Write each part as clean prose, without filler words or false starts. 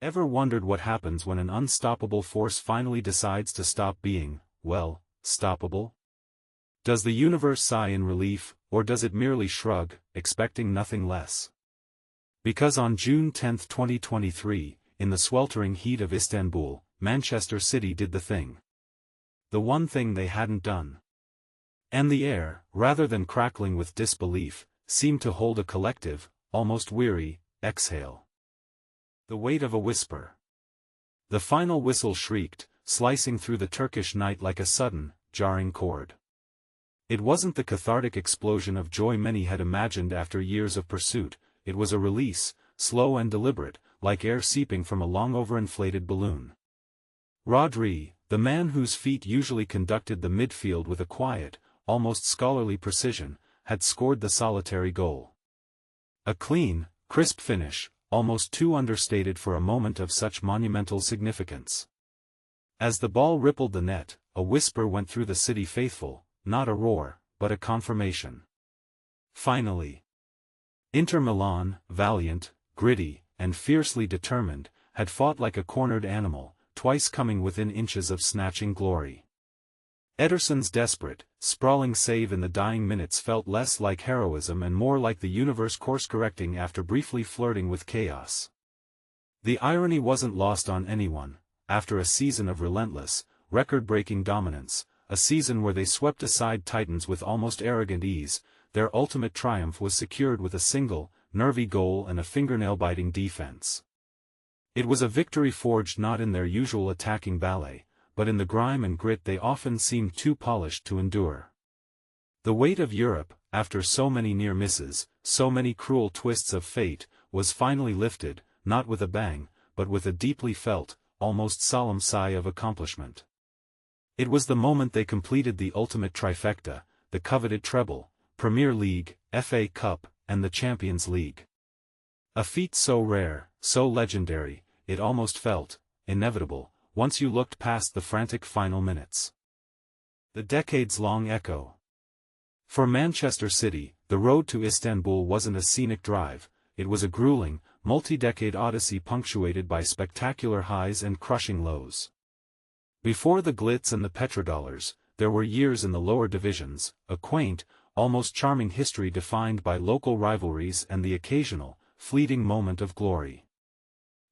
Ever wondered what happens when an unstoppable force finally decides to stop being, well, stoppable? Does the universe sigh in relief, or does it merely shrug, expecting nothing less? Because on June 10, 2023, in the sweltering heat of Istanbul, Manchester City did the thing. The one thing they hadn't done. And the air, rather than crackling with disbelief, seemed to hold a collective, almost weary, exhale. The weight of a whisper. The final whistle shrieked, slicing through the Turkish night like a sudden, jarring chord. It wasn't the cathartic explosion of joy many had imagined after years of pursuit, it was a release, slow and deliberate, like air seeping from a long overinflated balloon. Rodri, the man whose feet usually conducted the midfield with a quiet, almost scholarly precision, had scored the solitary goal. A clean, crisp finish, almost too understated for a moment of such monumental significance. As the ball rippled the net, a whisper went through the city faithful, not a roar, but a confirmation. Finally. Inter Milan, valiant, gritty, and fiercely determined, had fought like a cornered animal, twice coming within inches of snatching glory. Ederson's desperate, sprawling save in the dying minutes felt less like heroism and more like the universe course-correcting after briefly flirting with chaos. The irony wasn't lost on anyone. After a season of relentless, record-breaking dominance, a season where they swept aside titans with almost arrogant ease, their ultimate triumph was secured with a single, nervy goal and a fingernail-biting defense. It was a victory forged not in their usual attacking ballet, but in the grime and grit they often seemed too polished to endure. The weight of Europe, after so many near misses, so many cruel twists of fate, was finally lifted, not with a bang, but with a deeply felt, almost solemn sigh of accomplishment. It was the moment they completed the ultimate trifecta, the coveted treble, Premier League, FA Cup, and the Champions League. A feat so rare, so legendary, it almost felt inevitable, once you looked past the frantic final minutes. The decades-long echo. For Manchester City, the road to Istanbul wasn't a scenic drive, it was a grueling, multi-decade odyssey punctuated by spectacular highs and crushing lows. Before the glitz and the petrodollars, there were years in the lower divisions, a quaint, almost charming history defined by local rivalries and the occasional, fleeting moment of glory.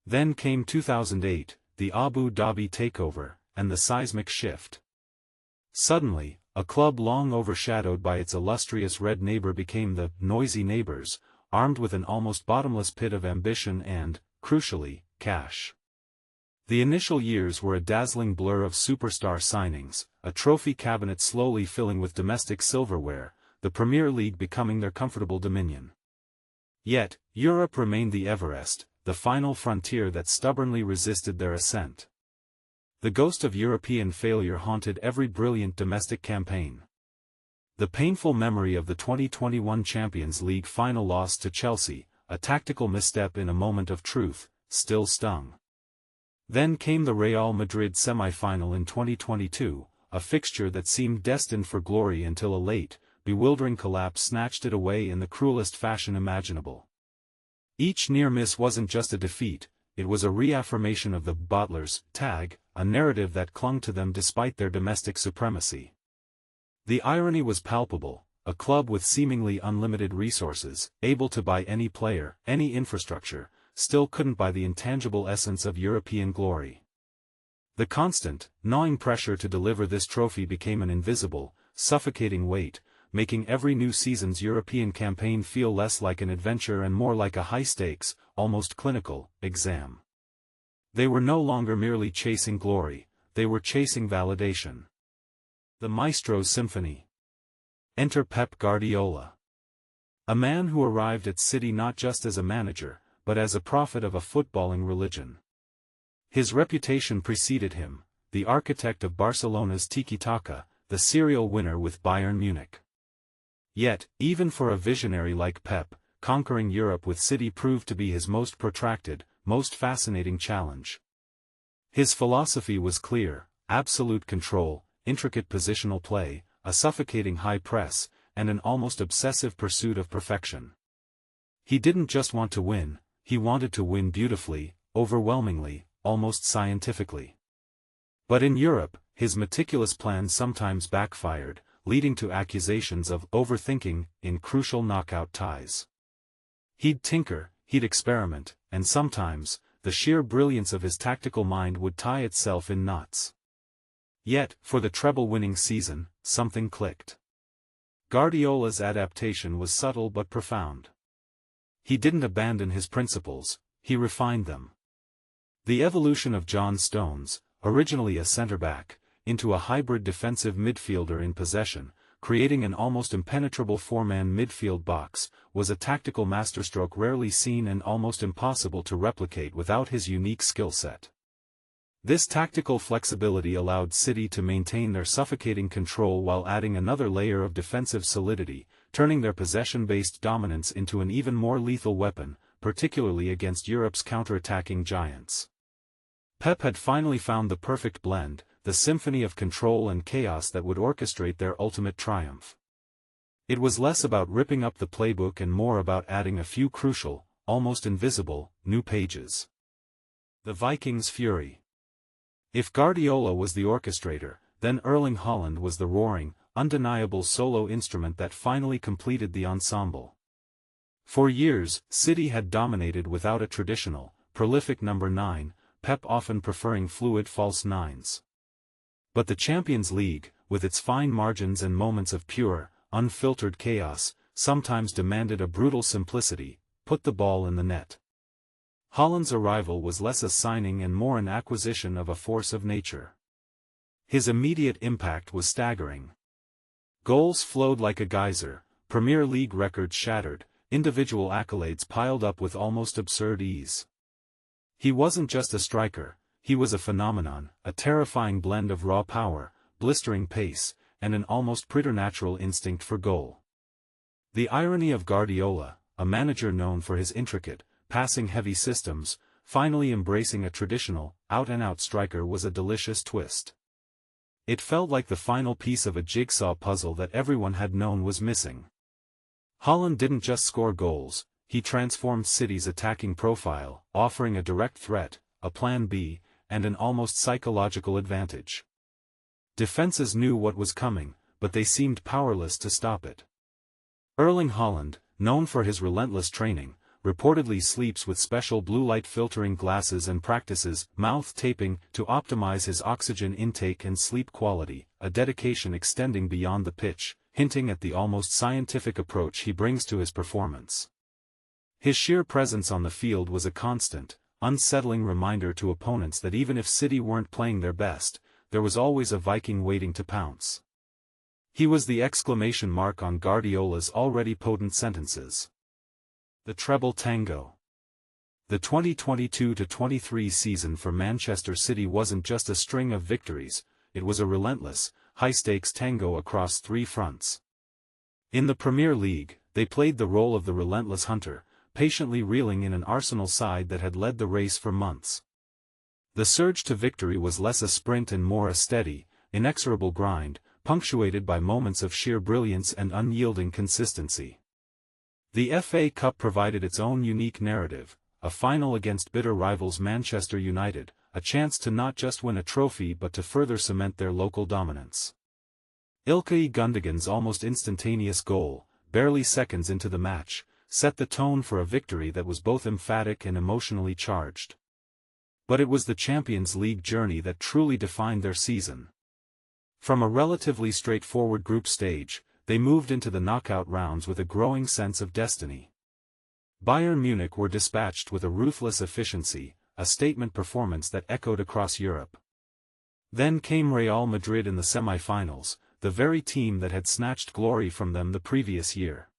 Then came 2008, the Abu Dhabi takeover, and the seismic shift. Suddenly, a club long overshadowed by its illustrious red neighbor became the noisy neighbors, armed with an almost bottomless pit of ambition and, crucially, cash. The initial years were a dazzling blur of superstar signings, a trophy cabinet slowly filling with domestic silverware, the Premier League becoming their comfortable dominion. Yet, Europe remained the Everest, the final frontier that stubbornly resisted their ascent. The ghost of European failure haunted every brilliant domestic campaign. The painful memory of the 2021 Champions League final loss to Chelsea, a tactical misstep in a moment of truth, still stung. Then came the Real Madrid semi-final in 2022, a fixture that seemed destined for glory until a late, bewildering collapse snatched it away in the cruelest fashion imaginable. Each near miss wasn't just a defeat, it was a reaffirmation of the Bottlers' tag, a narrative that clung to them despite their domestic supremacy. The irony was palpable, a club with seemingly unlimited resources, able to buy any player, any infrastructure, still couldn't buy the intangible essence of European glory. The constant, gnawing pressure to deliver this trophy became an invisible, suffocating weight, making every new season's European campaign feel less like an adventure and more like a high-stakes, almost clinical, exam. They were no longer merely chasing glory, they were chasing validation. The Maestro's Symphony. Enter Pep Guardiola. A man who arrived at City not just as a manager, but as a prophet of a footballing religion. His reputation preceded him, the architect of Barcelona's tiki-taka, the serial winner with Bayern Munich. Yet, even for a visionary like Pep, conquering Europe with City proved to be his most protracted, most fascinating challenge. His philosophy was clear: absolute control, intricate positional play, a suffocating high press, and an almost obsessive pursuit of perfection. He didn't just want to win, he wanted to win beautifully, overwhelmingly, almost scientifically. But in Europe, his meticulous plans sometimes backfired, leading to accusations of overthinking in crucial knockout ties. He'd tinker, he'd experiment, and sometimes, the sheer brilliance of his tactical mind would tie itself in knots. Yet, for the treble-winning season, something clicked. Guardiola's adaptation was subtle but profound. He didn't abandon his principles, he refined them. The evolution of John Stones, originally a centre-back, into a hybrid defensive midfielder in possession, creating an almost impenetrable four-man midfield box, was a tactical masterstroke rarely seen and almost impossible to replicate without his unique skill set. This tactical flexibility allowed City to maintain their suffocating control while adding another layer of defensive solidity, turning their possession-based dominance into an even more lethal weapon, particularly against Europe's counter-attacking giants. Pep had finally found the perfect blend, the symphony of control and chaos that would orchestrate their ultimate triumph. It was less about ripping up the playbook and more about adding a few crucial, almost invisible, new pages. The Vikings' fury. If Guardiola was the orchestrator, then Erling Haaland was the roaring, undeniable solo instrument that finally completed the ensemble. For years, City had dominated without a traditional, prolific number 9, Pep often preferring fluid false nines. But the Champions League, with its fine margins and moments of pure, unfiltered chaos, sometimes demanded a brutal simplicity: put the ball in the net. Haaland's arrival was less a signing and more an acquisition of a force of nature. His immediate impact was staggering. Goals flowed like a geyser, Premier League records shattered, individual accolades piled up with almost absurd ease. He wasn't just a striker, he was a phenomenon, a terrifying blend of raw power, blistering pace, and an almost preternatural instinct for goal. The irony of Guardiola, a manager known for his intricate, passing-heavy systems, finally embracing a traditional, out-and-out striker was a delicious twist. It felt like the final piece of a jigsaw puzzle that everyone had known was missing. Haaland didn't just score goals, he transformed City's attacking profile, offering a direct threat, a plan B, and an almost psychological advantage. Defenses knew what was coming, but they seemed powerless to stop it. Erling Haaland, known for his relentless training, reportedly sleeps with special blue light filtering glasses and practices mouth taping to optimize his oxygen intake and sleep quality, a dedication extending beyond the pitch, hinting at the almost scientific approach he brings to his performance. His sheer presence on the field was a constant, unsettling reminder to opponents that even if City weren't playing their best, there was always a Viking waiting to pounce. He was the exclamation mark on Guardiola's already potent sentences. The treble tango. The 2022-23 season for Manchester City wasn't just a string of victories, it was a relentless, high-stakes tango across three fronts. In the Premier League, they played the role of the relentless hunter, patiently reeling in an Arsenal side that had led the race for months. The surge to victory was less a sprint and more a steady, inexorable grind, punctuated by moments of sheer brilliance and unyielding consistency. The FA Cup provided its own unique narrative, a final against bitter rivals Manchester United, a chance to not just win a trophy but to further cement their local dominance. Ilkay Gundogan's almost instantaneous goal, barely seconds into the match, set the tone for a victory that was both emphatic and emotionally charged. But it was the Champions League journey that truly defined their season. From a relatively straightforward group stage, they moved into the knockout rounds with a growing sense of destiny. Bayern Munich were dispatched with a ruthless efficiency, a statement performance that echoed across Europe. Then came Real Madrid in the semi-finals, the very team that had snatched glory from them the previous year.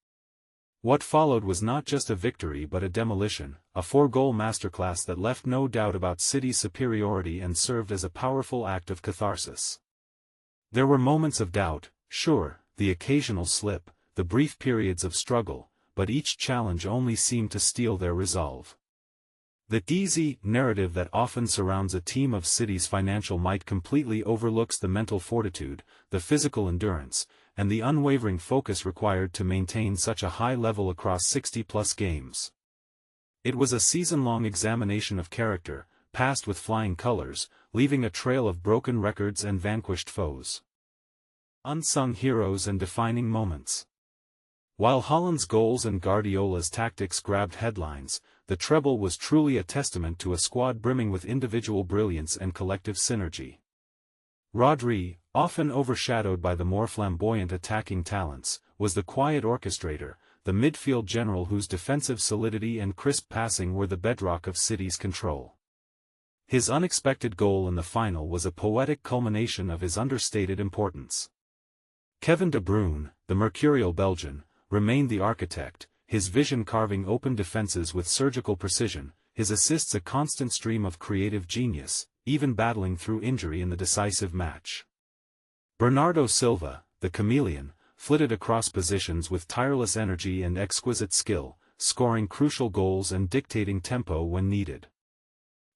What followed was not just a victory but a demolition, a four-goal masterclass that left no doubt about City's superiority and served as a powerful act of catharsis. There were moments of doubt, sure, the occasional slip, the brief periods of struggle, but each challenge only seemed to steel their resolve. The easy narrative that often surrounds a team of City's financial might completely overlooks the mental fortitude, the physical endurance, and the unwavering focus required to maintain such a high level across 60-plus games. It was a season-long examination of character, passed with flying colors, leaving a trail of broken records and vanquished foes. Unsung heroes and defining moments. While Haaland's goals and Guardiola's tactics grabbed headlines, the treble was truly a testament to a squad brimming with individual brilliance and collective synergy. Rodri, often overshadowed by the more flamboyant attacking talents, was the quiet orchestrator, the midfield general whose defensive solidity and crisp passing were the bedrock of City's control. His unexpected goal in the final was a poetic culmination of his understated importance. Kevin De Bruyne, the mercurial Belgian, remained the architect, his vision carving open defenses with surgical precision, his assists a constant stream of creative genius, even battling through injury in the decisive match. Bernardo Silva, the chameleon, flitted across positions with tireless energy and exquisite skill, scoring crucial goals and dictating tempo when needed.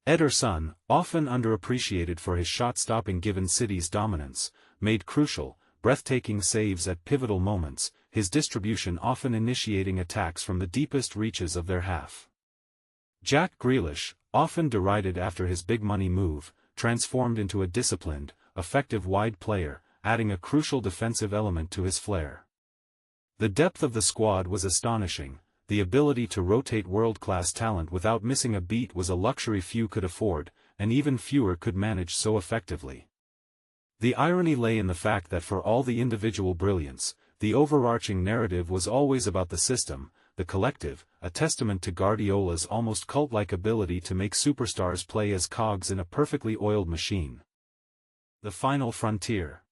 Ederson, often underappreciated for his shot-stopping given City's dominance, made crucial, breathtaking saves at pivotal moments, his distribution often initiating attacks from the deepest reaches of their half. Jack Grealish, often derided after his big-money move, transformed into a disciplined, effective wide player, adding a crucial defensive element to his flair. The depth of the squad was astonishing. The ability to rotate world-class talent without missing a beat was a luxury few could afford, and even fewer could manage so effectively. The irony lay in the fact that for all the individual brilliance, the overarching narrative was always about the system, the collective, a testament to Guardiola's almost cult-like ability to make superstars play as cogs in a perfectly oiled machine. The final frontier.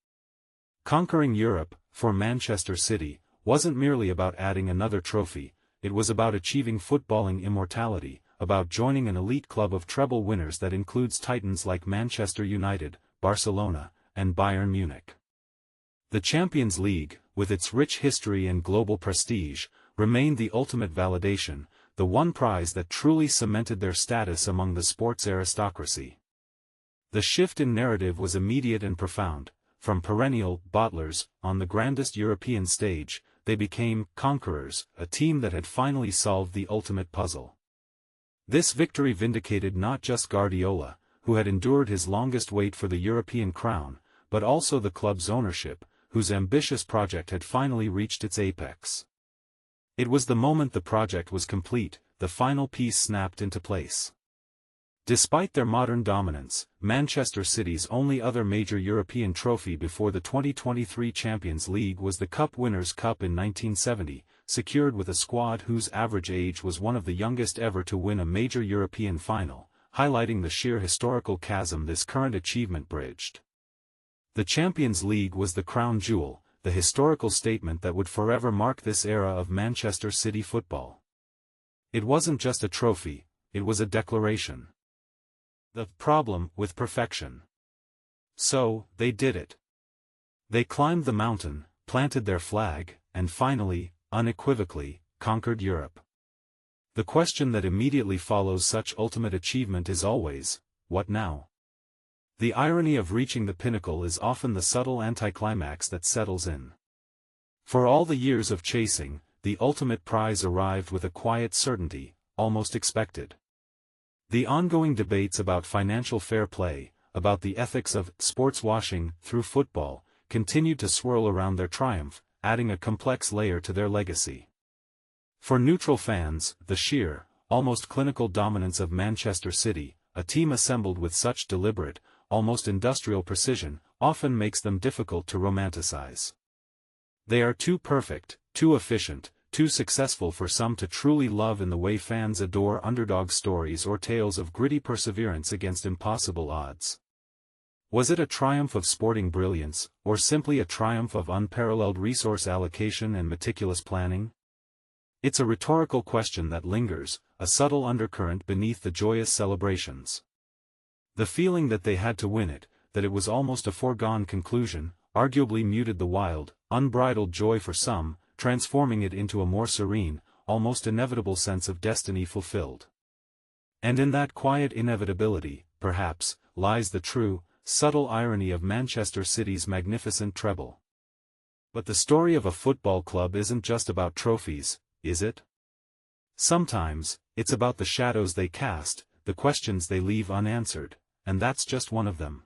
Conquering Europe, for Manchester City, wasn't merely about adding another trophy. It was about achieving footballing immortality, about joining an elite club of treble winners that includes titans like Manchester United, Barcelona, and Bayern Munich. The Champions League, with its rich history and global prestige, remained the ultimate validation, the one prize that truly cemented their status among the sports aristocracy. The shift in narrative was immediate and profound. From perennial bottlers on the grandest European stage, they became conquerors, a team that had finally solved the ultimate puzzle. This victory vindicated not just Guardiola, who had endured his longest wait for the European crown, but also the club's ownership, whose ambitious project had finally reached its apex. It was the moment the project was complete, the final piece snapped into place. Despite their modern dominance, Manchester City's only other major European trophy before the 2023 Champions League was the Cup Winners' Cup in 1970, secured with a squad whose average age was one of the youngest ever to win a major European final, highlighting the sheer historical chasm this current achievement bridged. The Champions League was the crown jewel, the historical statement that would forever mark this era of Manchester City football. It wasn't just a trophy, it was a declaration. The problem with perfection. So, they did it. They climbed the mountain, planted their flag, and finally, unequivocally, conquered Europe. The question that immediately follows such ultimate achievement is always, what now? The irony of reaching the pinnacle is often the subtle anticlimax that settles in. For all the years of chasing, the ultimate prize arrived with a quiet certainty, almost expected. The ongoing debates about financial fair play, about the ethics of sports washing through football, continued to swirl around their triumph, adding a complex layer to their legacy. For neutral fans, the sheer, almost clinical dominance of Manchester City, a team assembled with such deliberate, almost industrial precision, often makes them difficult to romanticize. They are too perfect, too efficient, too successful for some to truly love in the way fans adore underdog stories or tales of gritty perseverance against impossible odds. Was it a triumph of sporting brilliance, or simply a triumph of unparalleled resource allocation and meticulous planning? It's a rhetorical question that lingers, a subtle undercurrent beneath the joyous celebrations. The feeling that they had to win it, that it was almost a foregone conclusion, arguably muted the wild, unbridled joy for some, transforming it into a more serene, almost inevitable sense of destiny fulfilled. And in that quiet inevitability, perhaps, lies the true, subtle irony of Manchester City's magnificent treble. But the story of a football club isn't just about trophies, is it? Sometimes, it's about the shadows they cast, the questions they leave unanswered, and that's just one of them.